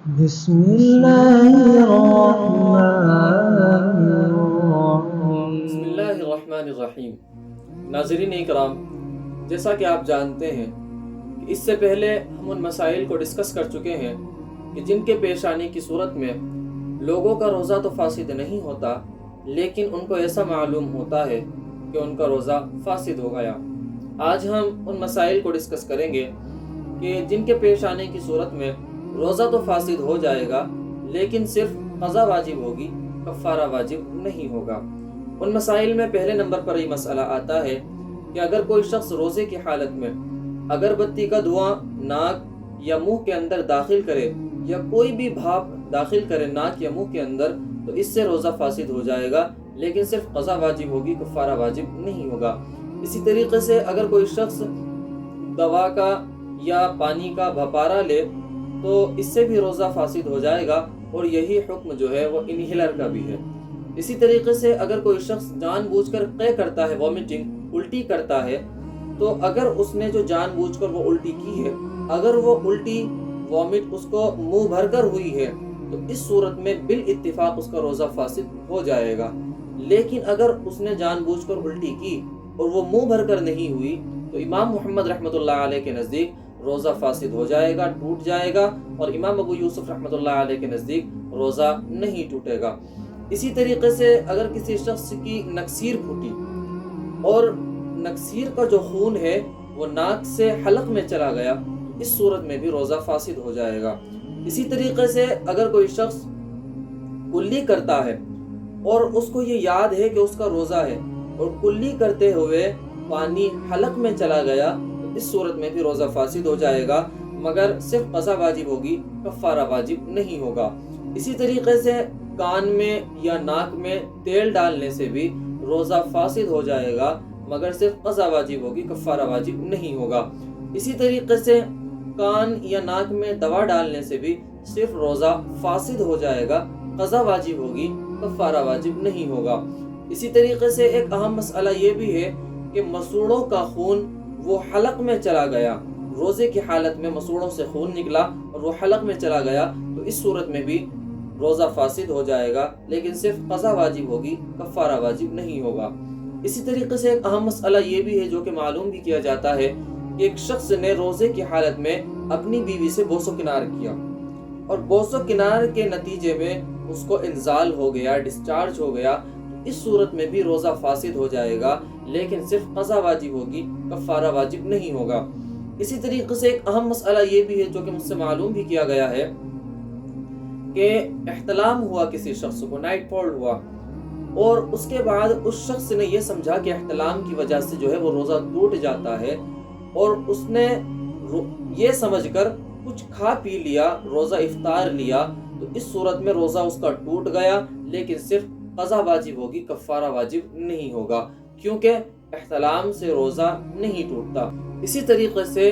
بسم اللہ الرحمن الرحیم۔ بسم اللہ الرحمن الرحیم۔ ناظرین اکرام، جیسا کہ آپ جانتے ہیں کہ اس سے پہلے ہم ان مسائل کو ڈسکس کر چکے ہیں کہ جن کے پیش آنے کی صورت میں لوگوں کا روزہ تو فاسد نہیں ہوتا، لیکن ان کو ایسا معلوم ہوتا ہے کہ ان کا روزہ فاسد ہو گیا۔ آج ہم ان مسائل کو ڈسکس کریں گے کہ جن کے پیش آنے کی صورت میں روزہ تو فاسد ہو جائے گا، لیکن صرف قضا واجب ہوگی، کفارہ واجب نہیں ہوگا۔ ان مسائل میں پہلے نمبر پر یہ مسئلہ آتا ہے کہ اگر کوئی شخص روزے کی حالت میں اگربتی کا دھواں ناک یا منہ کے اندر داخل کرے یا کوئی بھی بھاپ داخل کرے ناک یا منہ کے اندر، تو اس سے روزہ فاسد ہو جائے گا، لیکن صرف قضا واجب ہوگی، کفارہ واجب نہیں ہوگا۔ اسی طریقے سے اگر کوئی شخص دوا کا یا پانی کا بھپارا لے تو اس سے بھی روزہ فاسد ہو جائے گا، اور یہی حکم جو ہے وہ انہیلر کا بھی ہے۔ اسی طریقے سے اگر کوئی شخص جان بوجھ کر قے کرتا ہے، وومیٹنگ، الٹی کرتا ہے، تو اگر اس نے جو جان بوجھ کر وہ الٹی کی ہے، اگر وہ الٹی وومٹ اس کو منہ بھر کر ہوئی ہے، تو اس صورت میں بالاتفاق اس کا روزہ فاسد ہو جائے گا۔ لیکن اگر اس نے جان بوجھ کر الٹی کی اور وہ منہ بھر کر نہیں ہوئی، تو امام محمد رحمۃ اللہ علیہ کے نزدیک روزہ فاسد ہو جائے گا، ٹوٹ جائے گا، اور امام ابو یوسف رحمۃ اللہ علیہ کے نزدیک روزہ نہیں ٹوٹے گا۔ اسی طریقے سے اگر کسی شخص کی نکسیر پھوٹی اور نکسیر کا جو خون ہے وہ ناک سے حلق میں چلا گیا، اس صورت میں بھی روزہ فاسد ہو جائے گا۔ اسی طریقے سے اگر کوئی شخص کلی کرتا ہے اور اس کو یہ یاد ہے کہ اس کا روزہ ہے، اور کلی کرتے ہوئے پانی حلق میں چلا گیا، تو اس صورت میں بھی روزہ فاسد ہو جائے گا، مگر صرف قضا واجب ہوگی، کفارہ واجب نہیں ہوگا۔ اسی طریقے سے کان میں یا ناک میں تیل ڈالنے سے بھی روزہ فاسد ہو جائے گا، مگر صرف قضا واجب ہوگی، کفارہ واجب نہیں ہوگا۔ اسی طریقے سے کان یا ناک میں دوا ڈالنے سے بھی صرف روزہ فاسد ہو جائے گا، قضا واجب ہوگی، کفارہ واجب نہیں ہوگا۔ اسی طریقے سے ایک اہم مسئلہ یہ بھی ہے کہ مسوڑوں کا خون وہ حلق میں چلا گیا، روزے کی حالت میں مسوڑوں سے خون نکلا اور وہ حلق میں چلا گیا، تو اس صورت میں بھی روزہ فاسد ہو جائے گا، لیکن صرف قضا واجب ہوگی، کفارہ واجب نہیں ہوگا۔ اسی طریقے سے ایک اہم مسئلہ یہ بھی ہے جو کہ معلوم بھی کیا جاتا ہے کہ ایک شخص نے روزے کی حالت میں اپنی بیوی سے بوس و کنار کیا، اور بوس و کنار کے نتیجے میں اس کو انزال ہو گیا، ڈسچارج ہو گیا، تو اس صورت میں بھی روزہ فاسد ہو جائے گا، لیکن صرف قضا واجب ہوگی، کفارہ واجب نہیں ہوگا۔ اسی طریقے سے ایک اہم مسئلہ یہ بھی ہے جو کہ مجھ سے معلوم بھی کیا گیا ہے کہ احتلام ہوا کسی شخص کو، نائٹ فال ہوا، اور اس کے بعد اس شخص نے یہ سمجھا کہ احتلام کی وجہ سے جو ہے وہ روزہ ٹوٹ جاتا ہے، اور اس نے یہ سمجھ کر کچھ کھا پی لیا، روزہ افطار لیا، تو اس صورت میں روزہ اس کا ٹوٹ گیا، لیکن صرف قضا واجب ہوگی، کفارہ واجب نہیں ہوگا، کیونکہ احتلام سے روزہ نہیں ٹوٹتا۔ اسی طریقے سے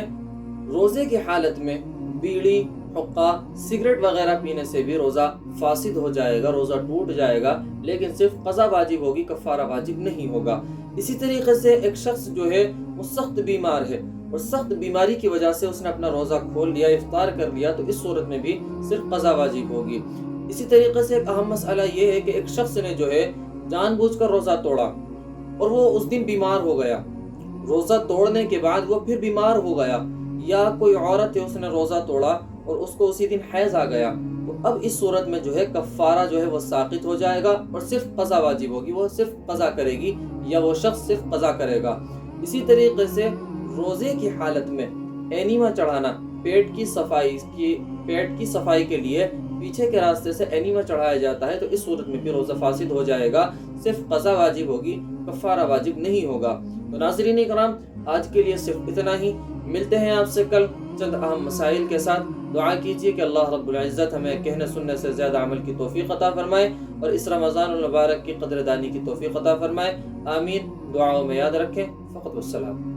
روزے کی حالت میں بیڑی، حقہ، سگریٹ وغیرہ پینے سے بھی روزہ فاسد ہو جائے گا، روزہ ٹوٹ جائے گا، لیکن صرف قضا واجب ہوگی، کفارہ واجب نہیں ہوگا۔ اسی طریقے سے ایک شخص جو ہے وہ سخت بیمار ہے، اور سخت بیماری کی وجہ سے اس نے اپنا روزہ کھول لیا، افطار کر لیا، تو اس صورت میں بھی صرف قضا واجب ہوگی۔ اسی طریقے سے ایک اہم مسئلہ یہ ہے کہ ایک شخص نے جو ہے جان بوجھ کر روزہ توڑا، اور وہ اس دن بیمار ہو گیا، روزہ توڑنے کے بعد وہ پھر بیمار ہو گیا، یا کوئی عورت ہے اس نے روزہ توڑا اور اس کو اسی دن حیض آ گیا، تو اب اس صورت میں جو ہے کفارہ جو ہے وہ ساقط ہو جائے گا، اور صرف قضا واجب ہوگی، وہ صرف قضا کرے گی، یا وہ شخص صرف قضا کرے گا۔ اسی طریقے سے روزے کی حالت میں اینیما چڑھانا، پیٹ کی صفائی کے لیے پیچھے کے راستے سے اینیما چڑھایا جاتا ہے، تو اس صورت میں بھی روزہ فاسد ہو جائے گا، صرف قضا واجب ہوگی، کفارہ واجب نہیں ہوگا۔ تو ناظرین اکرام، آج کے لیے صرف اتنا ہی، ملتے ہیں آپ سے کل چند اہم مسائل کے ساتھ۔ دعا کیجیے کہ اللہ رب العزت ہمیں کہنے سننے سے زیادہ عمل کی توفیق عطا فرمائے، اور اس رمضان المبارک کی قدر دانی کی توفیق عطا فرمائے، آمین۔ دعاؤں میں یاد رکھیں، فقط والسلام۔